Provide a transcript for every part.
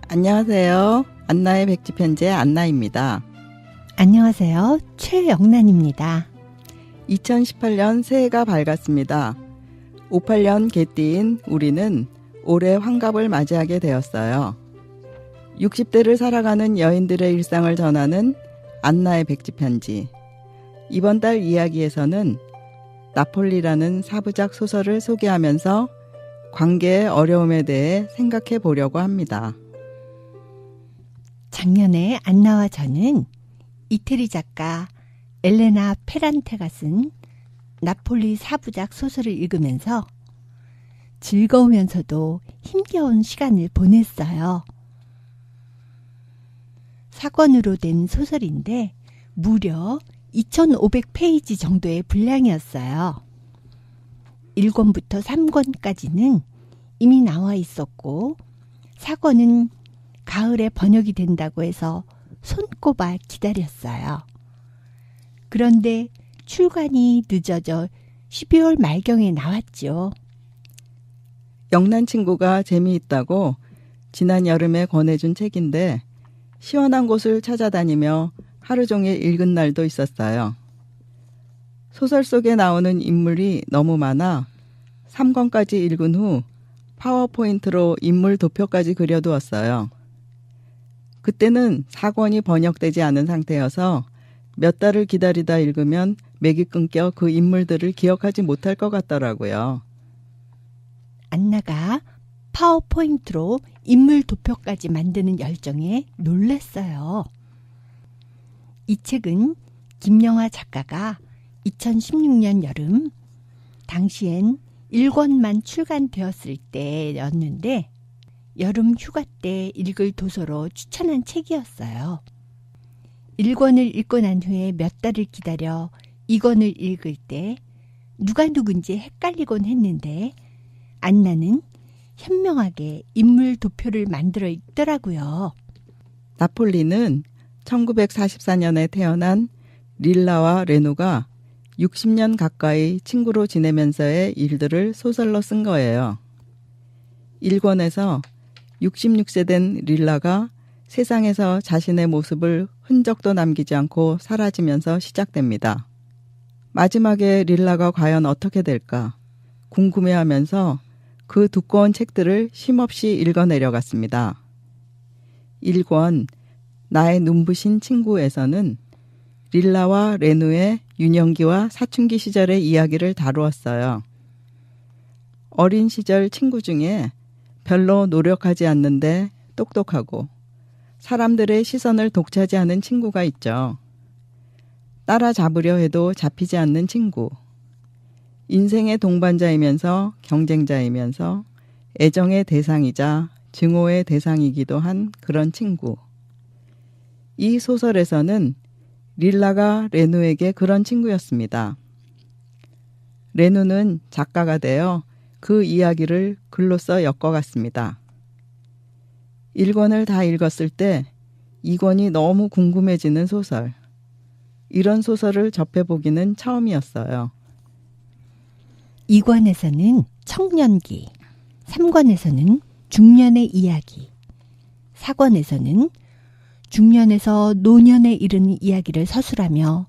안녕하세요. 안나의 백지편지의 안나입니다. 안녕하세요. 최영란입니다. 2018년 새해가 밝았습니다. 58년 개띠인 우리는 올해 환갑을 맞이하게 되었어요. 60대를 살아가는 여인들의 일상을 전하는 안나의 백지편지. 이번 달 이야기에서는 나폴리라는 사부작 소설을 소개하면서 관계의 어려움에 대해 생각해 보려고 합니다. 작년에 안나와 저는 이태리 작가 엘레나 페란테가 쓴 나폴리 사부작 소설을 읽으면서 즐거우면서도 힘겨운 시간을 보냈어요. 사권으로 된 소설인데 무려 2,500페이지 정도의 분량이었어요. 1권부터 3권까지는 이미 나와 있었고 4권은 가을에 번역이 된다고 해서 손꼽아 기다렸어요. 그런데 출간이 늦어져 12월 말경에 나왔죠. 영란 친구가 재미있다고 지난 여름에 권해준 책인데 시원한 곳을 찾아다니며 하루 종일 읽은 날도 있었어요. 소설 속에 나오는 인물이 너무 많아 3권까지 읽은 후 파워포인트로 인물 도표까지 그려두었어요. 그때는 4권이 번역되지 않은 상태여서 몇 달을 기다리다 읽으면 맥이 끊겨 그 인물들을 기억하지 못할 것 같더라고요. 안나가 파워포인트로 인물 도표까지 만드는 열정에 놀랐어요. 이 책은 김영하 작가가 2016년 여름, 당시엔 1권만 출간되었을 때였는데 여름 휴가 때 읽을 도서로 추천한 책이었어요. 1권을 읽고 난 후에 몇 달을 기다려 2권을 읽을 때 누가 누군지 헷갈리곤 했는데 안나는 현명하게 인물 도표를 만들어 읽더라고요. 나폴리는 1944년에 태어난 릴라와 레누가 60년 가까이 친구로 지내면서의 일들을 소설로 쓴 거예요. 1권에서 66세 된 릴라가 세상에서 자신의 모습을 흔적도 남기지 않고 사라지면서 시작됩니다. 마지막에 릴라가 과연 어떻게 될까 궁금해하면서 그 두꺼운 책들을 쉼없이 읽어내려갔습니다. 1권 나의 눈부신 친구에서는 릴라와 레누의 유년기와 사춘기 시절의 이야기를 다루었어요. 어린 시절 친구 중에 별로 노력하지 않는데 똑똑하고 사람들의 시선을 독차지하는 친구가 있죠. 따라잡으려 해도 잡히지 않는 친구. 인생의 동반자이면서 경쟁자이면서 애정의 대상이자 증오의 대상이기도 한 그런 친구. 이 소설에서는 릴라가 레누에게 그런 친구였습니다. 레누는 작가가 되어 그 이야기를 글로써 엮어갔습니다. 1권을 다 읽었을 때 2권이 너무 궁금해지는 소설. 이런 소설을 접해보기는 처음이었어요. 2권에서는 청년기, 3권에서는 중년의 이야기, 4권에서는 중년에서 노년에 이르는 이야기를 서술하며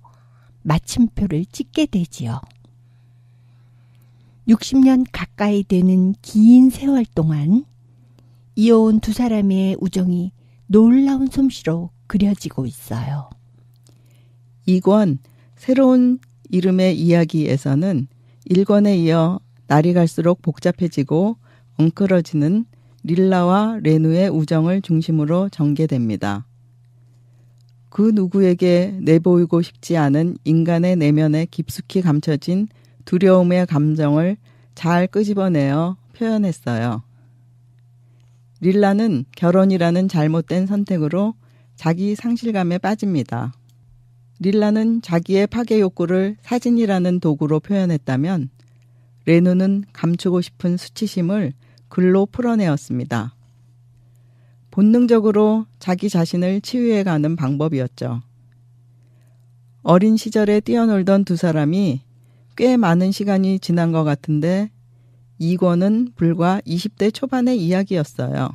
마침표를 찍게 되지요. 60년 가까이 되는 긴 세월 동안 이어온 두 사람의 우정이 놀라운 솜씨로 그려지고 있어요. 2권 새로운 이름의 이야기에서는 1권에 이어 날이 갈수록 복잡해지고 엉클어지는 릴라와 레누의 우정을 중심으로 전개됩니다. 그 누구에게 내보이고 싶지 않은 인간의 내면에 깊숙이 감춰진 두려움의 감정을 잘 끄집어내어 표현했어요. 릴라는 결혼이라는 잘못된 선택으로 자기 상실감에 빠집니다. 릴라는 자기의 파괴 욕구를 사진이라는 도구로 표현했다면 레누는 감추고 싶은 수치심을 글로 풀어내었습니다. 본능적으로 자기 자신을 치유해가는 방법이었죠. 어린 시절에 뛰어놀던 두 사람이 꽤 많은 시간이 지난 것 같은데 이 권은 불과 20대 초반의 이야기였어요.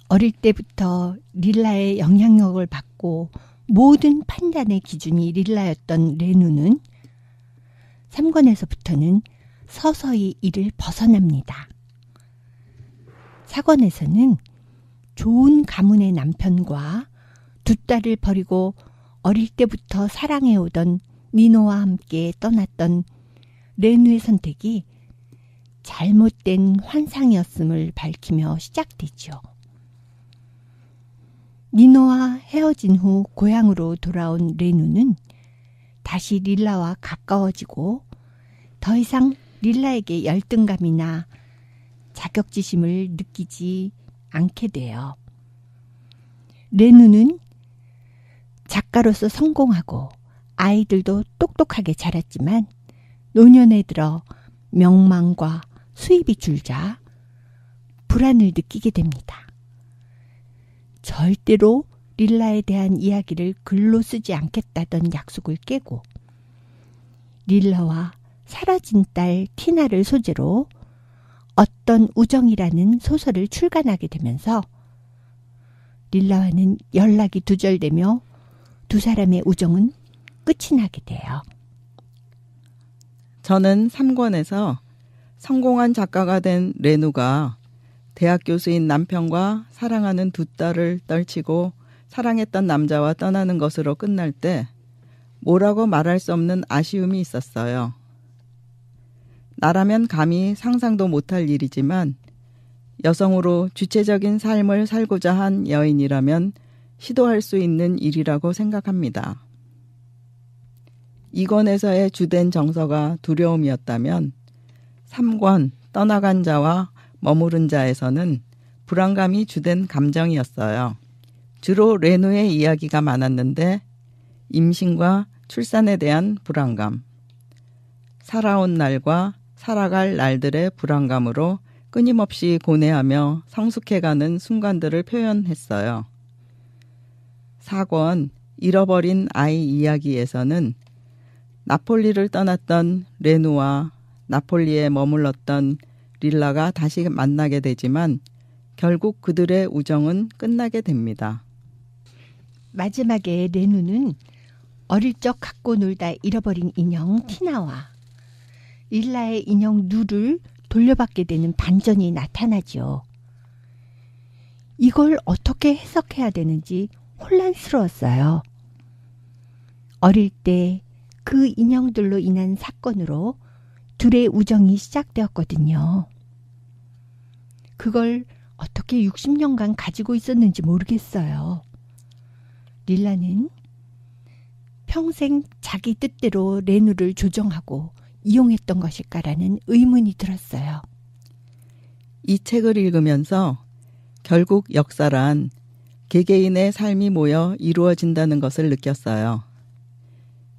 어릴 때부터 릴라의 영향력을 받고 모든 판단의 기준이 릴라였던 레누는 3권에서부터는 서서히 이를 벗어납니다. 4권에서는 좋은 가문의 남편과 두 딸을 버리고 어릴 때부터 사랑해오던 니노와 함께 떠났던 레누의 선택이 잘못된 환상이었음을 밝히며 시작되죠. 니노와 헤어진 후 고향으로 돌아온 레누는 다시 릴라와 가까워지고 더 이상 릴라에게 열등감이나 자격지심을 느끼지 않게 돼요. 레누는 작가로서 성공하고 아이들도 똑똑하게 자랐지만 노년에 들어 명망과 수입이 줄자 불안을 느끼게 됩니다. 절대로 릴라에 대한 이야기를 글로 쓰지 않겠다던 약속을 깨고 릴라와 사라진 딸 티나를 소재로 어떤 우정이라는 소설을 출간하게 되면서 릴라와는 연락이 두절되며 두 사람의 우정은 끝이 나게 돼요. 저는 3권에서 성공한 작가가 된 레누가 대학 교수인 남편과 사랑하는 두 딸을 떨치고 사랑했던 남자와 떠나는 것으로 끝날 때 뭐라고 말할 수 없는 아쉬움이 있었어요. 나라면 감히 상상도 못할 일이지만 여성으로 주체적인 삶을 살고자 한 여인이라면 시도할 수 있는 일이라고 생각합니다. 2권에서의 주된 정서가 두려움이었다면 3권 떠나간 자와 머무른 자에서는 불안감이 주된 감정이었어요. 주로 레누의 이야기가 많았는데 임신과 출산에 대한 불안감, 살아온 날과 살아갈 날들의 불안감으로 끊임없이 고뇌하며 성숙해가는 순간들을 표현했어요. 4권 잃어버린 아이 이야기에서는 나폴리를 떠났던 레누와 나폴리에 머물렀던 릴라가 다시 만나게 되지만 결국 그들의 우정은 끝나게 됩니다. 마지막에 레누는 어릴 적 갖고 놀다 잃어버린 인형 티나와 릴라의 인형 누를 돌려받게 되는 반전이 나타나죠. 이걸 어떻게 해석해야 되는지 혼란스러웠어요. 어릴 때 그 인형들로 인한 사건으로 둘의 우정이 시작되었거든요. 그걸 어떻게 60년간 가지고 있었는지 모르겠어요. 릴라는 평생 자기 뜻대로 레누를 조정하고 이용했던 것일까라는 의문이 들었어요. 이 책을 읽으면서 결국 역사란 개개인의 삶이 모여 이루어진다는 것을 느꼈어요.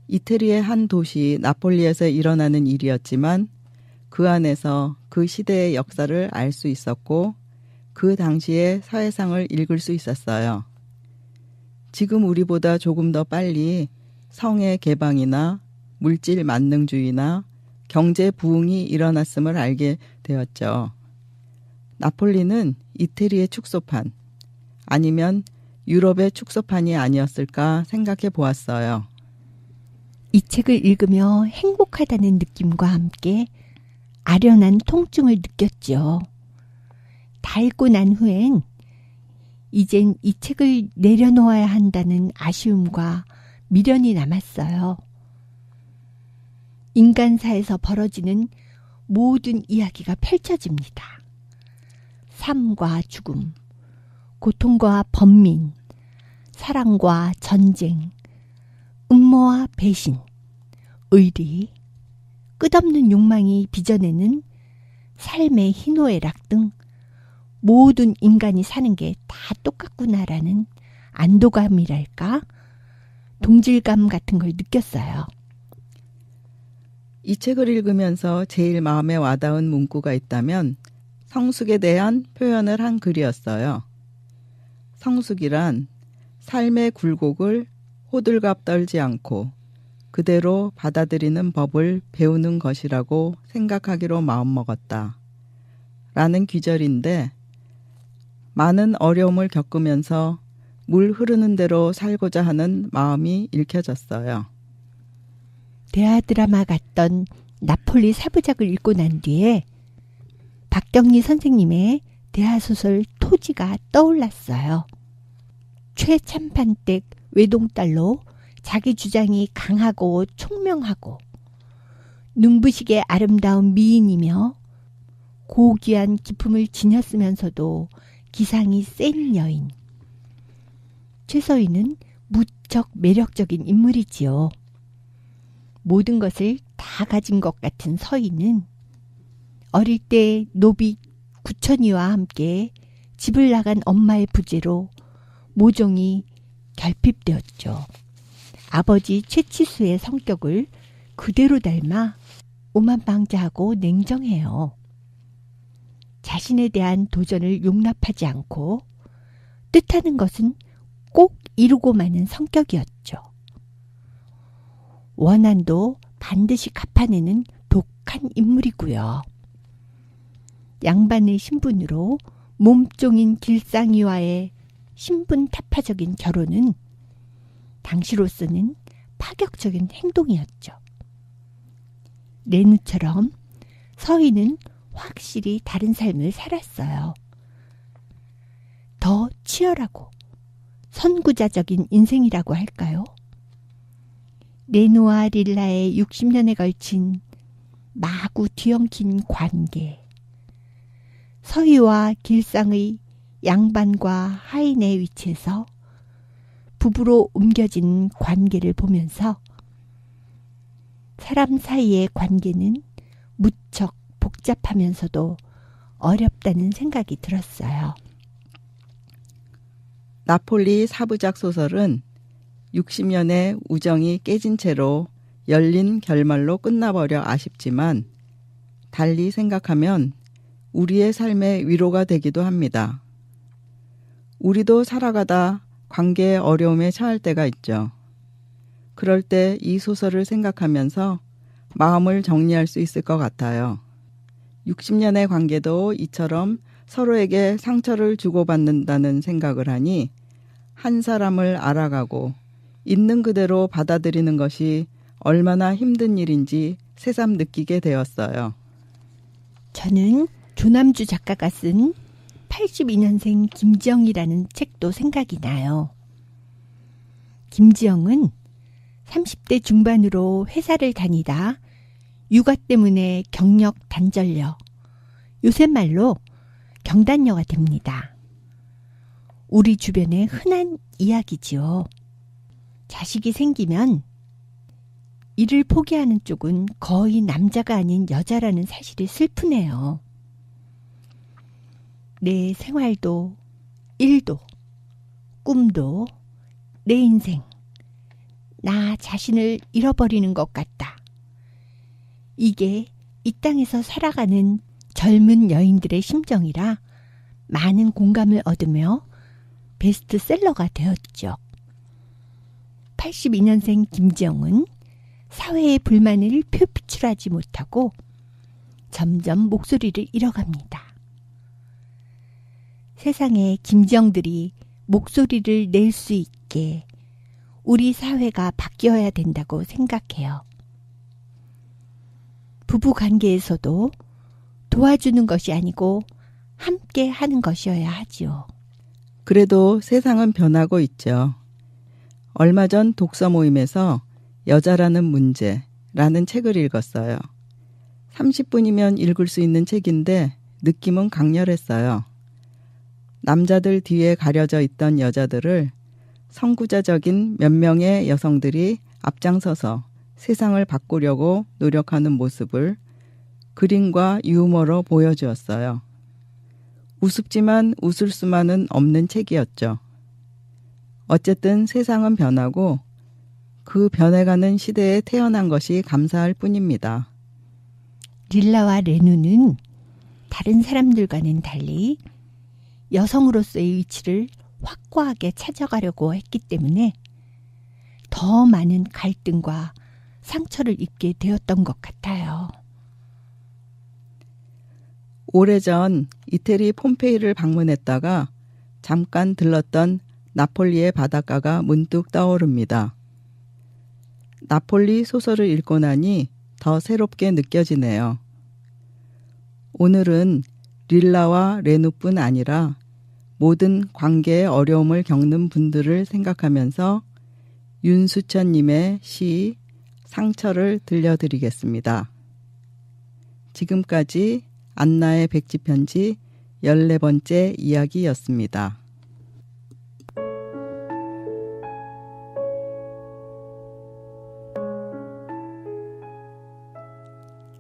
이태리의 한 도시 나폴리에서 일어나는 일이었지만 그 안에서 그 시대의 역사를 알 수 있었고 그 당시의 사회상을 읽을 수 있었어요. 지금 우리보다 조금 더 빨리 성의 개방이나 물질 만능주의나 경제 부흥이 일어났음을 알게 되었죠. 나폴리는 이태리의 축소판 아니면 유럽의 축소판이 아니었을까 생각해 보았어요. 이 책을 읽으며 행복하다는 느낌과 함께 아련한 통증을 느꼈죠. 다 읽고 난 후엔 이젠 이 책을 내려놓아야 한다는 아쉬움과 미련이 남았어요. 인간사에서 벌어지는 모든 이야기가 펼쳐집니다. 삶과 죽음, 고통과 번민, 사랑과 전쟁, 음모와 배신, 의리, 끝없는 욕망이 빚어내는 삶의 희노애락 등 모든 인간이 사는 게 다 똑같구나라는 안도감이랄까? 동질감 같은 걸 느꼈어요. 이 책을 읽으면서 제일 마음에 와닿은 문구가 있다면 성숙에 대한 표현을 한 글이었어요. 성숙이란 삶의 굴곡을 호들갑 떨지 않고 그대로 받아들이는 법을 배우는 것이라고 생각하기로 마음먹었다. 라는 귀절인데 많은 어려움을 겪으면서 물 흐르는 대로 살고자 하는 마음이 읽혀졌어요. 대하 드라마 같던 나폴리 사부작을 읽고 난 뒤에 박경리 선생님의 대하소설 토지가 떠올랐어요. 최참판댁 외동딸로 자기 주장이 강하고 총명하고 눈부시게 아름다운 미인이며 고귀한 기품을 지녔으면서도 기상이 센 여인. 최서희는 무척 매력적인 인물이지요. 모든 것을 다 가진 것 같은 서희는 어릴 때 노비 구천이와 함께 집을 나간 엄마의 부재로 모종이 결핍되었죠. 아버지 최치수의 성격을 그대로 닮아 오만방자하고 냉정해요. 자신에 대한 도전을 용납하지 않고 뜻하는 것은 꼭 이루고 마는 성격이었죠. 원한도 반드시 갚아내는 독한 인물이고요. 양반의 신분으로 몸종인 길상이와의 신분 타파적인 결혼은 당시로서는 파격적인 행동이었죠. 레누처럼 서희는 확실히 다른 삶을 살았어요. 더 치열하고 선구자적인 인생이라고 할까요? 레누와 릴라의 60년에 걸친 마구 뒤엉킨 관계, 서희와 길상의 양반과 하인의 위치에서 부부로 옮겨진 관계를 보면서 사람 사이의 관계는 무척 복잡하면서도 어렵다는 생각이 들었어요. 나폴리 사부작 소설은 60년의 우정이 깨진 채로 열린 결말로 끝나버려 아쉽지만 달리 생각하면 우리의 삶의 위로가 되기도 합니다. 우리도 살아가다 관계의 어려움에 처할 때가 있죠. 그럴 때 이 소설을 생각하면서 마음을 정리할 수 있을 것 같아요. 60년의 관계도 이처럼 서로에게 상처를 주고받는다는 생각을 하니 한 사람을 알아가고 있는 그대로 받아들이는 것이 얼마나 힘든 일인지 새삼 느끼게 되었어요. 저는 조남주 작가가 쓴 82년생 김지영이라는 책도 생각이 나요. 김지영은 30대 중반으로 회사를 다니다 육아 때문에 경력 단절녀, 요새 말로 경단녀가 됩니다. 우리 주변에 흔한 이야기지요. 자식이 생기면 이를 포기하는 쪽은 거의 남자가 아닌 여자라는 사실이 슬프네요. 내 생활도, 일도, 꿈도, 내 인생, 나 자신을 잃어버리는 것 같다. 이게 이 땅에서 살아가는 젊은 여인들의 심정이라 많은 공감을 얻으며 베스트셀러가 되었죠. 82년생 김지영은 사회의 불만을 표출하지 못하고 점점 목소리를 잃어갑니다. 세상에 김지영들이 목소리를 낼 수 있게 우리 사회가 바뀌어야 된다고 생각해요. 부부 관계에서도 도와주는 것이 아니고 함께 하는 것이어야 하지요. 그래도 세상은 변하고 있죠. 얼마 전 독서 모임에서 여자라는 문제라는 책을 읽었어요. 30분이면 읽을 수 있는 책인데 느낌은 강렬했어요. 남자들 뒤에 가려져 있던 여자들을 선구자적인 몇 명의 여성들이 앞장서서 세상을 바꾸려고 노력하는 모습을 그림과 유머로 보여주었어요. 우습지만 웃을 수만은 없는 책이었죠. 어쨌든 세상은 변하고 그 변해가는 시대에 태어난 것이 감사할 뿐입니다. 릴라와 레누는 다른 사람들과는 달리 여성으로서의 위치를 확고하게 찾아가려고 했기 때문에 더 많은 갈등과 상처를 입게 되었던 것 같아요. 오래전 이태리 폼페이를 방문했다가 잠깐 들렀던 나폴리의 바닷가가 문득 떠오릅니다. 나폴리 소설을 읽고 나니 더 새롭게 느껴지네요. 오늘은 릴라와 레누뿐 아니라 모든 관계의 어려움을 겪는 분들을 생각하면서 윤수천님의 시 상처를 들려드리겠습니다. 지금까지 안나의 백지편지 14번째 이야기였습니다.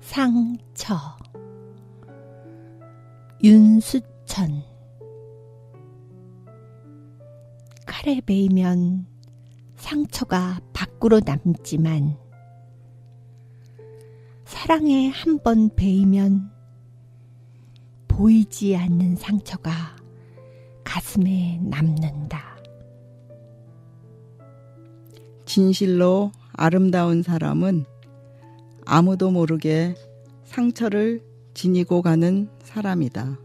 상처. 윤수천. 칼에 베이면 상처가 밖으로 남지만 사랑에 한 번 베이면 보이지 않는 상처가 가슴에 남는다. 진실로 아름다운 사람은 아무도 모르게 상처를 지니고 가는 사람이다.